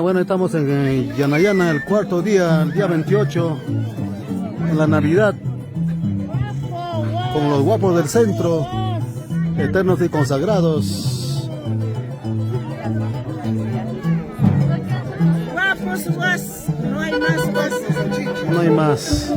Bueno, estamos en Yanayana, el cuarto día, el día 28, en la Navidad, con los guapos del centro, eternos y consagrados. Guapos, guas, no hay más guases. No hay más.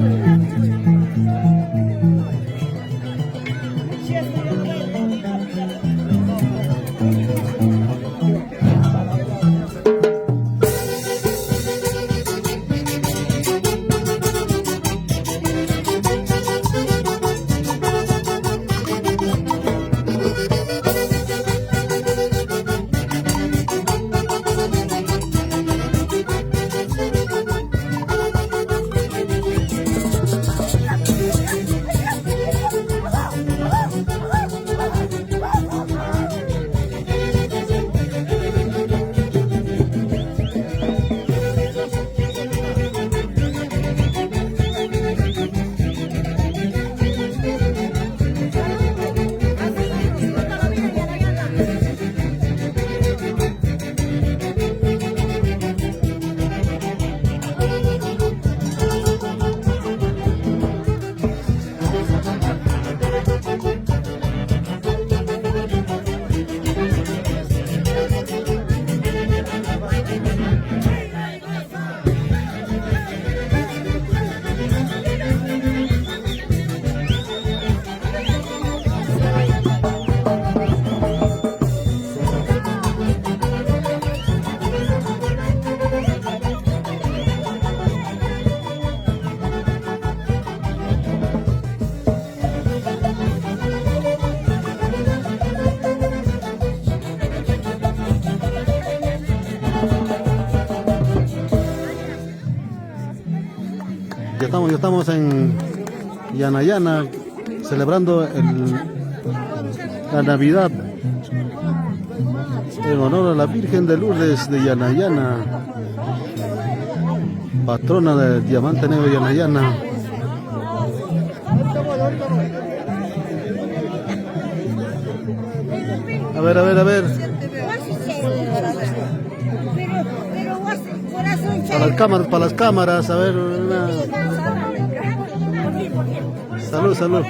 Ya estamos en Yanayana, celebrando la Navidad en honor a la Virgen de Lourdes de Yanayana, patrona del Diamante Negro de Yanayana. A ver. Para las cámaras, a ver. Salud.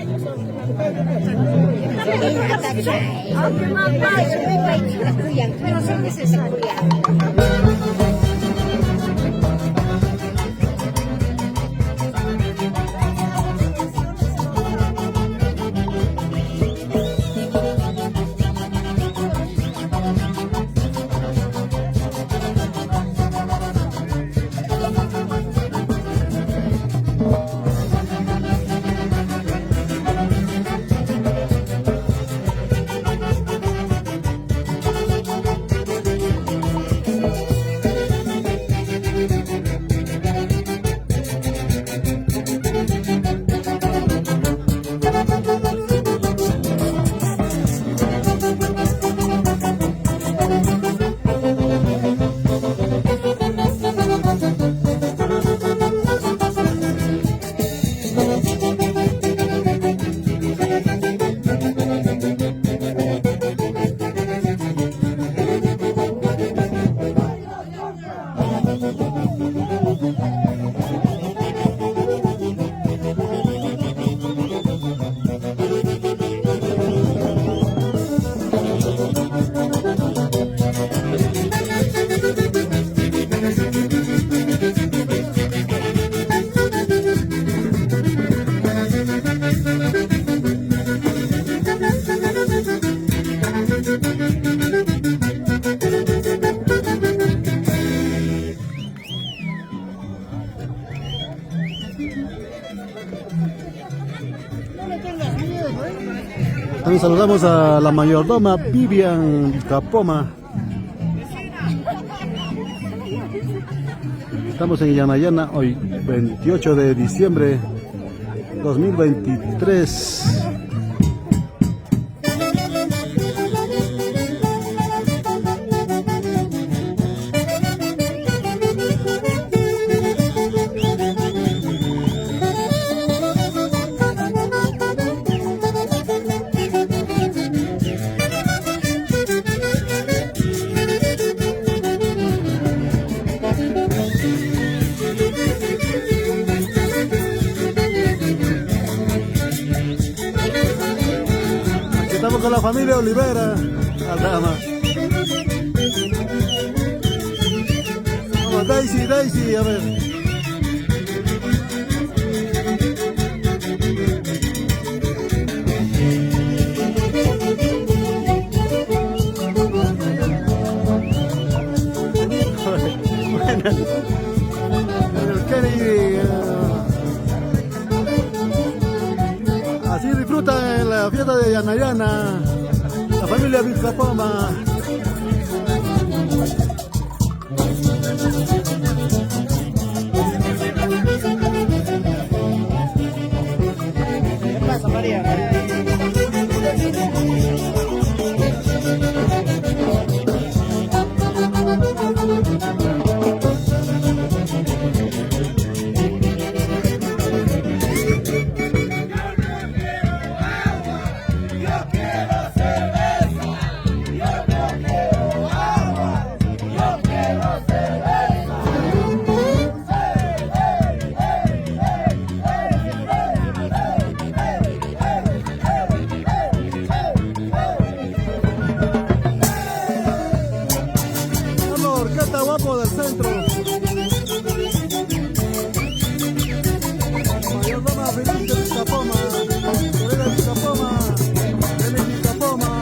También saludamos a la mayordoma Vivian Capoma. Estamos en Yanayana hoy, 28 de diciembre 2023. la familia Olivera. Aldama. Vamos, Daisy, a ver. Así disfruta en la fiesta de Yanayana, la familia Vizcapoma. ¿Qué pasa, María? Orquesta Guapo del Centro. Mayordoma Feliz de Vizcapoma, Correa Vizcapoma, Feliz Vizcapoma,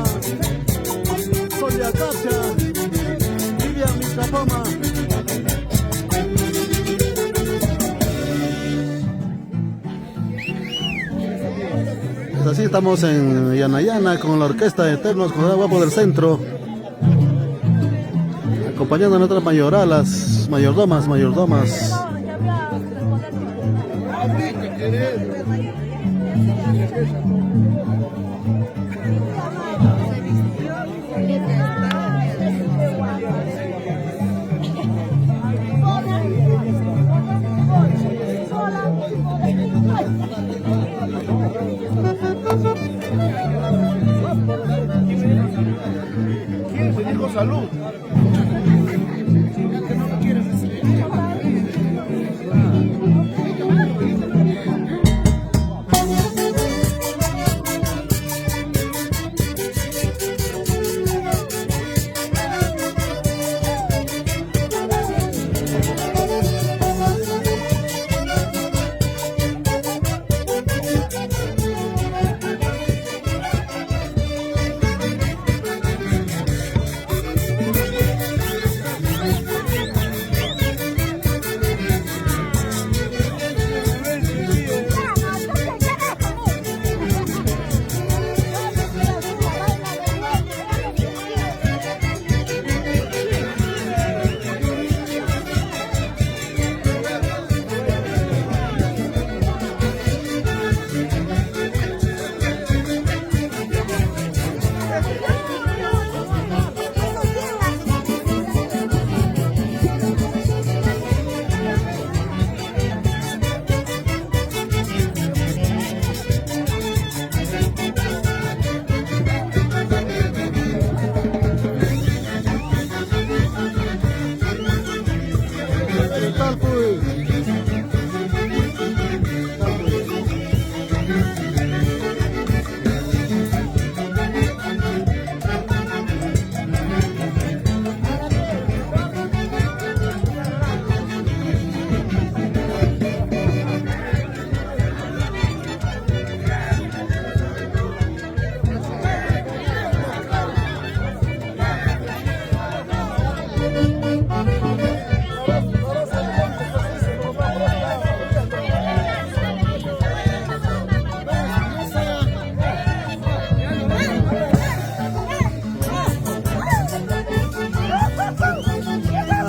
Sonia Cacha, Vivian Vizcapoma. Pues así estamos en Yanayana con la orquesta Eternos Correa Guapo del Centro, acompañando a nuestras mayoralas, mayordomas. ¿Quién se dijo salud?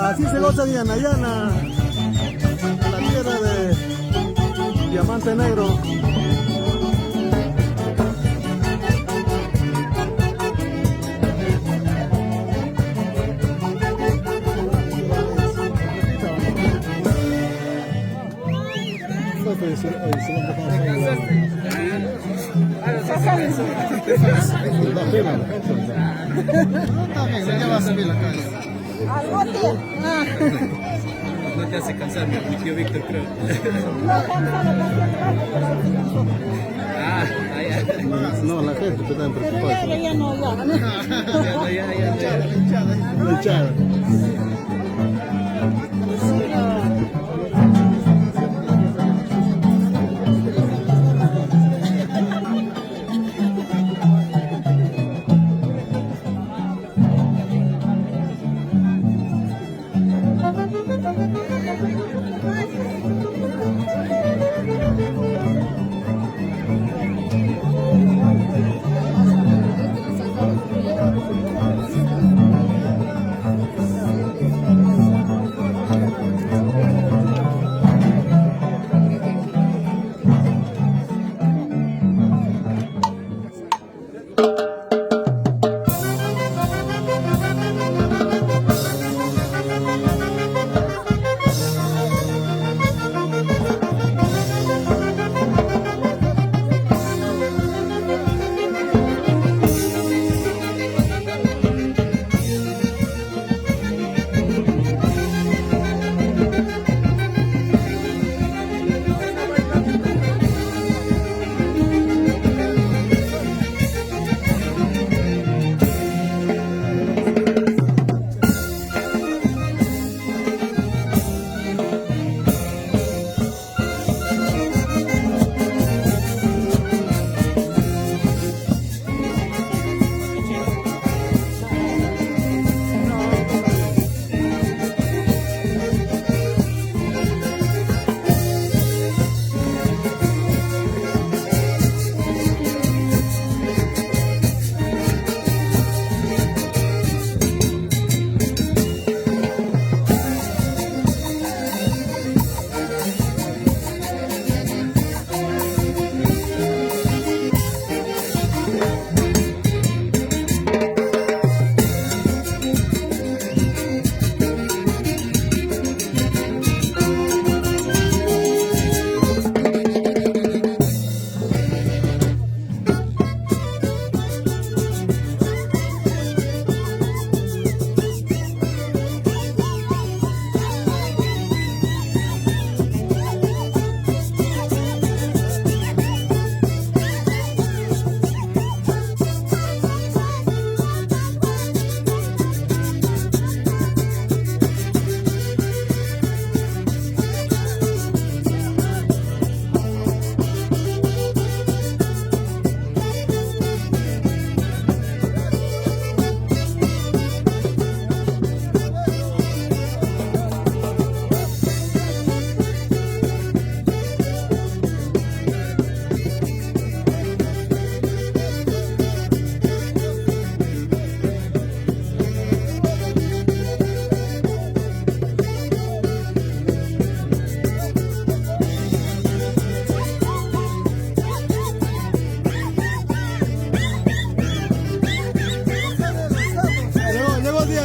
Así se goza en Yanayana, la tierra de Diamante Negro. Está bien, ya va a subir la calle. Algún día. Ah. No te hace cansar, mi tío Víctor, creo. No cansado, pero sí cansó. Ah, ya. No, la gente está Pero preocupada. ya no, ya. Ya. La hinchada.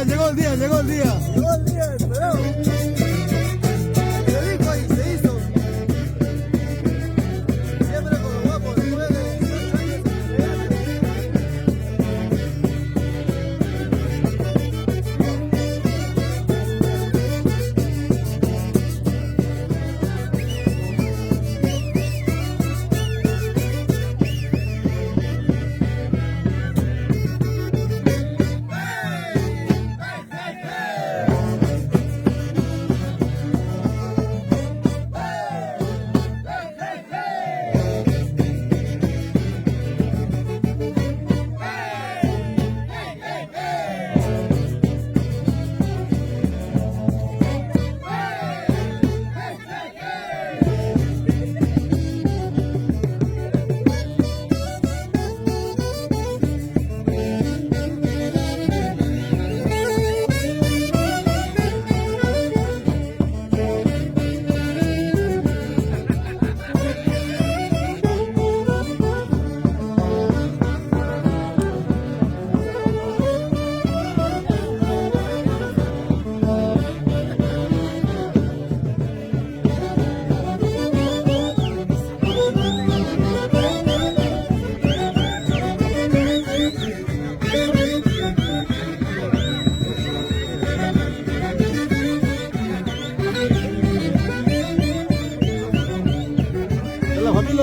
Llegó el día. Llegó el día, esperado. Se dijo y se hizo. Siempre con los guapos, después de 18 años se regalan.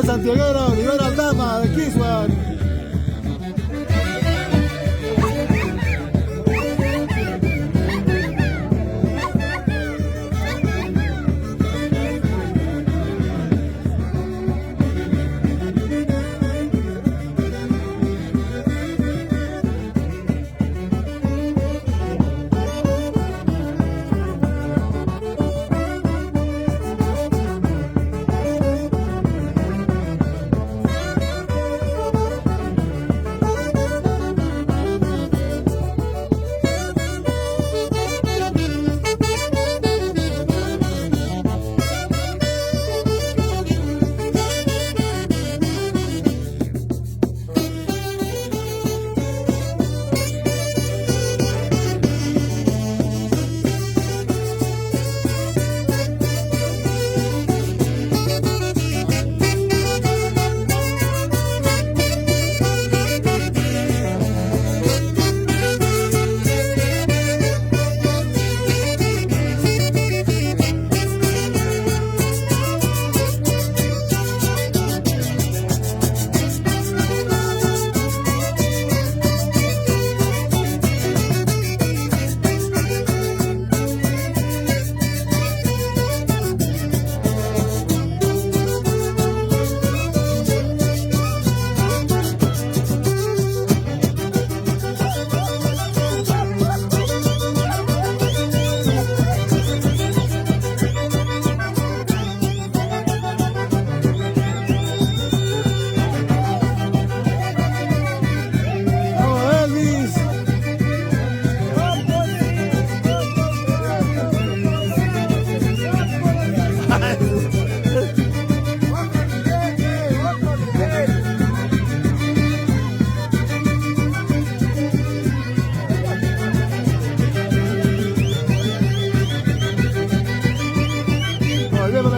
Toque santiaguero, Rivera Aldama, de Quiswan.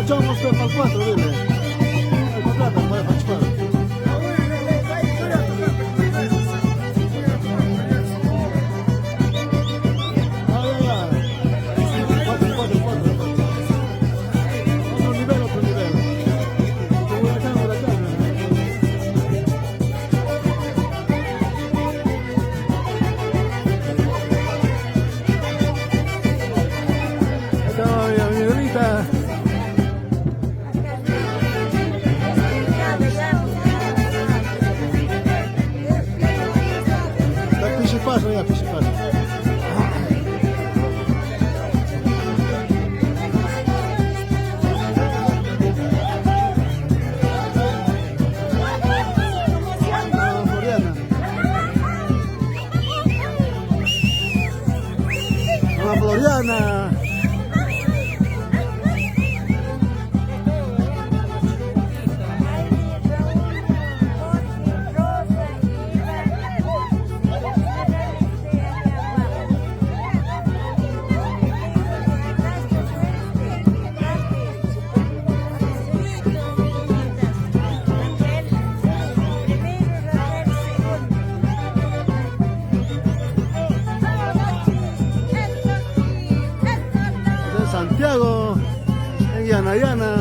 Echamos para el 4, dile. El contrato para participar. Paso ya, piso paso. Ana Floriana. Santiago, en Yanayana.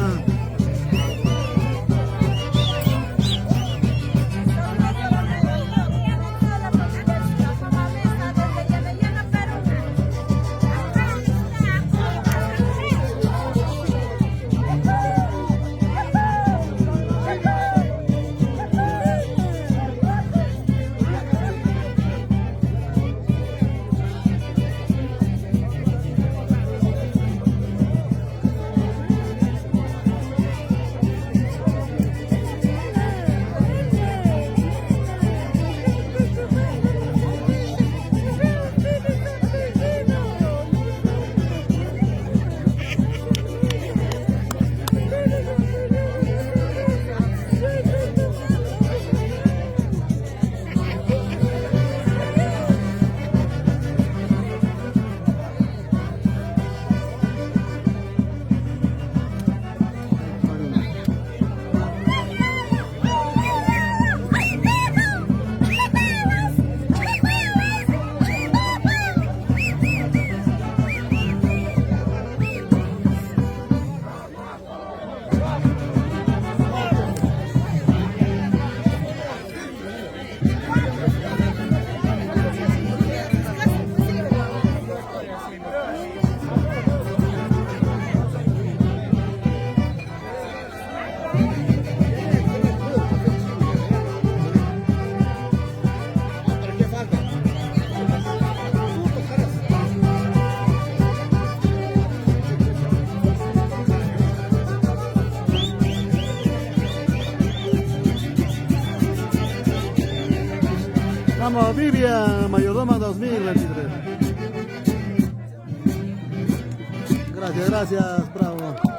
Vamos, Vivian, Mayordoma 2023. Gracias, bravo.